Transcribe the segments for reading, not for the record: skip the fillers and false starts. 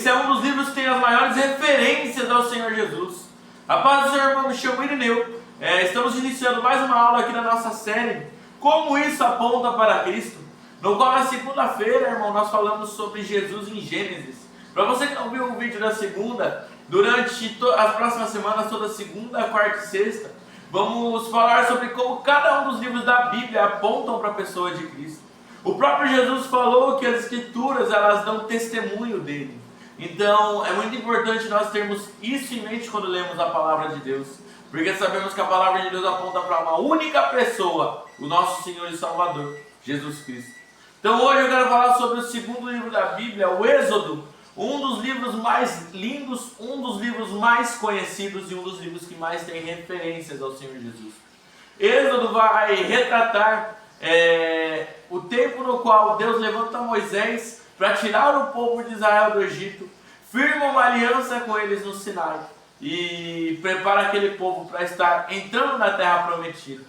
Esse é um dos livros que tem as maiores referências ao Senhor Jesus. A paz do Senhor, irmão, me chamo Irineu. Estamos iniciando mais uma aula aqui na nossa série Como Isso Aponta para Cristo, no qual na segunda-feira, irmão, nós falamos sobre Jesus em Gênesis. Para você que não viu o vídeo da segunda, durante as próximas semanas, toda segunda, quarta e sexta, vamos falar sobre como cada um dos livros da Bíblia apontam para a pessoa de Cristo. O próprio Jesus falou que as Escrituras, elas dão testemunho dele. Então, é muito importante nós termos isso em mente quando lemos a palavra de Deus, porque sabemos que a palavra de Deus aponta para uma única pessoa, o nosso Senhor e Salvador, Jesus Cristo. Então, hoje eu quero falar sobre o segundo livro da Bíblia, o Êxodo, um dos livros mais lindos, um dos livros mais conhecidos e um dos livros que mais tem referências ao Senhor Jesus. Êxodo vai retratar o tempo no qual Deus levanta Moisés para tirar o povo de Israel do Egito, firma uma aliança com eles no Sinai e prepara aquele povo para estar entrando na terra prometida.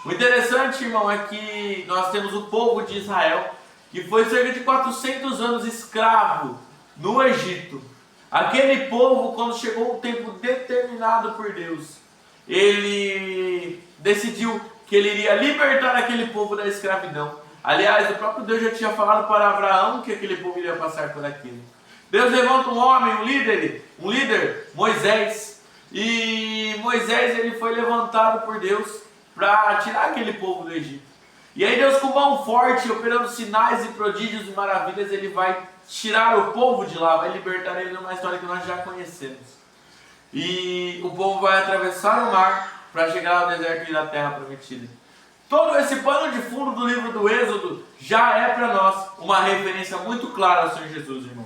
O interessante, irmão, é que nós temos o povo de Israel, que foi cerca de 400 anos escravo no Egito. Aquele povo, quando chegou um tempo determinado por Deus, ele decidiu que ele iria libertar aquele povo da escravidão. Aliás, o próprio Deus já tinha falado para Abraão que aquele povo iria passar por aquilo. Deus levanta um homem, um líder, Moisés. E Moisés, ele foi levantado por Deus para tirar aquele povo do Egito. E aí Deus, com mão forte, operando sinais e prodígios e maravilhas, ele vai tirar o povo de lá, vai libertar ele numa história que nós já conhecemos. E o povo vai atravessar o mar para chegar ao deserto e da terra prometida. Todo esse pano de fundo do livro do Êxodo já é para nós uma referência muito clara ao Senhor Jesus, irmão.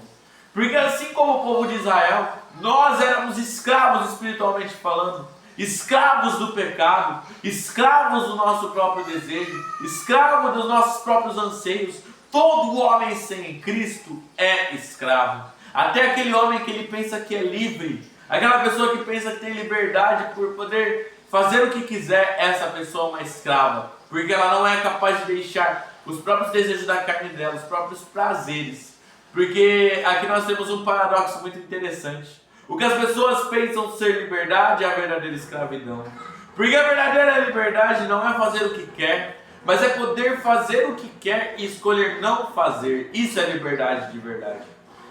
Porque assim como o povo de Israel, nós éramos escravos espiritualmente falando, escravos do pecado, escravos do nosso próprio desejo, escravos dos nossos próprios anseios. Todo homem sem Cristo é escravo. Até aquele homem que ele pensa que é livre, aquela pessoa que pensa que tem liberdade por poder fazer o que quiser, essa pessoa é uma escrava, porque ela não é capaz de deixar os próprios desejos da carne dela, os próprios prazeres. Porque aqui nós temos um paradoxo muito interessante. O que as pessoas pensam ser liberdade é a verdadeira escravidão. Porque a verdadeira liberdade não é fazer o que quer, mas é poder fazer o que quer e escolher não fazer. Isso é liberdade de verdade.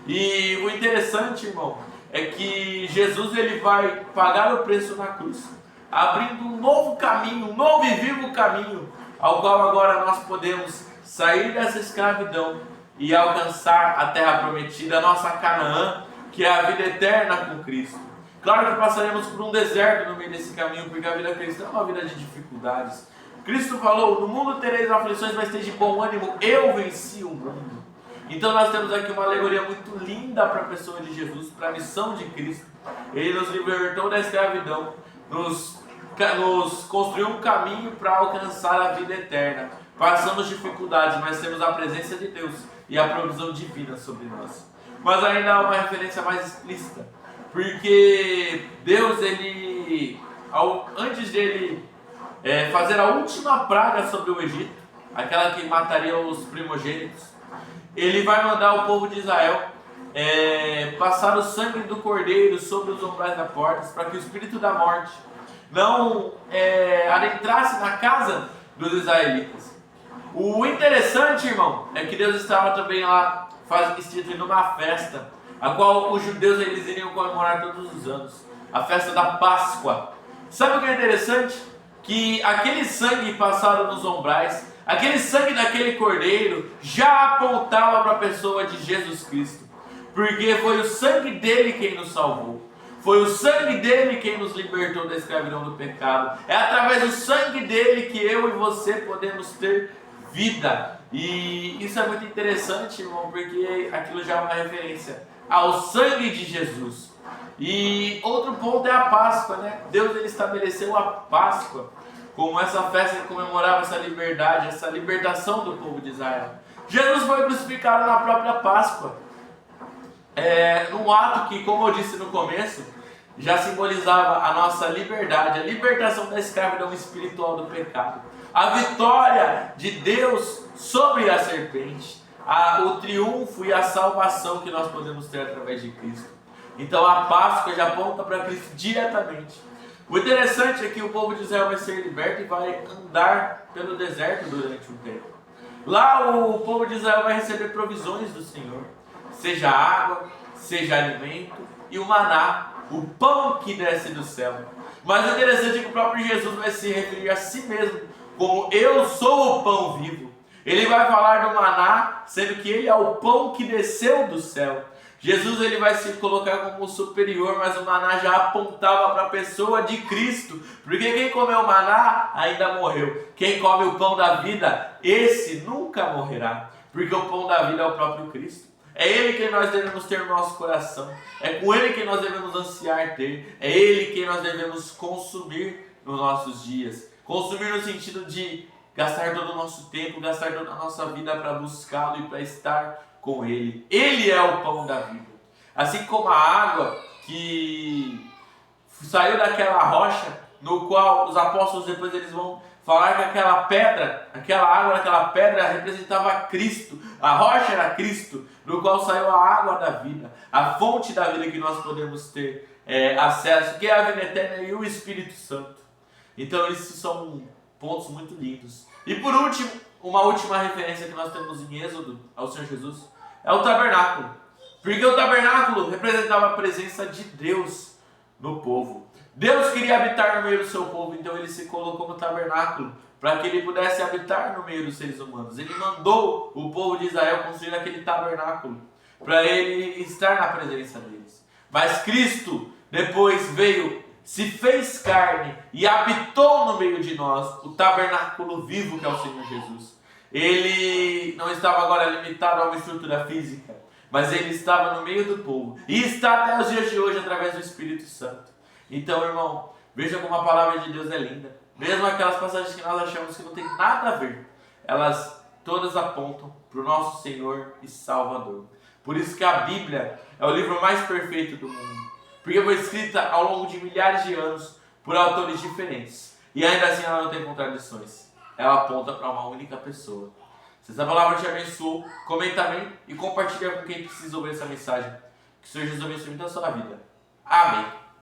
E o interessante, irmão, é que Jesus, ele vai pagar o preço na cruz, abrindo um novo caminho, um novo e vivo caminho, ao qual agora nós podemos sair dessa escravidão e alcançar a terra prometida, a nossa Canaã, que é a vida eterna com Cristo. Claro que passaremos por um deserto no meio desse caminho, porque a vida cristã é uma vida de dificuldades. Cristo falou: no mundo tereis aflições, mas esteja de bom ânimo, eu venci o mundo. Então nós temos aqui uma alegoria muito linda para a pessoa de Jesus, para a missão de Cristo. Ele nos libertou da escravidão, nos construiu um caminho para alcançar a vida eterna. Passamos dificuldades, mas temos a presença de Deus e a provisão divina sobre nós. Mas ainda há uma referência mais explícita, porque Deus, ele, antes dele fazer a última praga sobre o Egito, aquela que mataria os primogênitos, ele vai mandar o povo de Israel passar o sangue do cordeiro sobre os umbrais da porta, para que o espírito da morte não adentrasse na casa dos israelitas. O interessante, irmão, é que Deus estava também lá instituindo uma festa, a qual os judeus eles iriam comemorar todos os anos, a festa da Páscoa. Sabe o que é interessante? Que aquele sangue passado nos umbrais, aquele sangue daquele cordeiro, já apontava para a pessoa de Jesus Cristo, porque foi o sangue dele quem nos salvou. Foi o sangue dele quem nos libertou da escravidão do pecado. É através do sangue dele que eu e você podemos ter vida. E isso é muito interessante, irmão, porque aquilo já é uma referência ao sangue de Jesus. E outro ponto é a Páscoa, né? Deus, ele estabeleceu a Páscoa como essa festa que comemorava essa liberdade, essa libertação do povo de Israel. Jesus foi crucificado na própria Páscoa, num ato que, como eu disse no começo, já simbolizava a nossa liberdade, a libertação da escravidão espiritual do pecado, a vitória de Deus sobre a serpente, o triunfo e a salvação que nós podemos ter através de Cristo. Então a Páscoa já aponta para Cristo diretamente. O interessante é que o povo de Israel vai ser liberto e vai andar pelo deserto durante um tempo. Lá o povo de Israel vai receber provisões do Senhor, seja água, seja alimento e o maná, o pão que desce do céu. Mas o interessante é que o próprio Jesus vai se referir a si mesmo como eu sou o pão vivo. Ele vai falar do maná, sendo que ele é o pão que desceu do céu. Jesus ele vai se colocar como superior, mas o maná já apontava para a pessoa de Cristo, porque quem comeu o maná ainda morreu. Quem come o pão da vida, esse nunca morrerá, porque o pão da vida é o próprio Cristo. É Ele que nós devemos ter no nosso coração, é com Ele que nós devemos ansiar ter, é Ele que nós devemos consumir nos nossos dias. Consumir no sentido de gastar todo o nosso tempo, gastar toda a nossa vida para buscá-lo e para estar com Ele. Ele é o pão da vida. Assim como a água que saiu daquela rocha, no qual os apóstolos depois eles vão falar que aquela pedra, aquela água daquela pedra representava Cristo. A rocha era Cristo, no qual saiu a água da vida, a fonte da vida que nós podemos ter acesso, que é a vida eterna e o Espírito Santo. Então esses são pontos muito lindos. E por último, uma última referência que nós temos em Êxodo ao Senhor Jesus é o tabernáculo. Porque o tabernáculo representava a presença de Deus no povo. Deus queria habitar no meio do seu povo, então ele se colocou no tabernáculo para que ele pudesse habitar no meio dos seres humanos. Ele mandou o povo de Israel construir aquele tabernáculo para ele estar na presença deles. Mas Cristo depois veio, se fez carne e habitou no meio de nós, o tabernáculo vivo que é o Senhor Jesus. Ele não estava agora limitado a uma estrutura física, mas ele estava no meio do povo e está até os dias de hoje através do Espírito Santo. Então, irmão, veja como a palavra de Deus é linda. Mesmo aquelas passagens que nós achamos que não tem nada a ver, elas todas apontam para o nosso Senhor e Salvador. Por isso que a Bíblia é o livro mais perfeito do mundo, porque foi escrita ao longo de milhares de anos por autores diferentes. E ainda assim ela não tem contradições. Ela aponta para uma única pessoa. Se essa palavra te abençoou, comenta amém e compartilha com quem precisa ouvir essa mensagem. Que o Senhor Jesus abençoe muito a sua vida. Amém.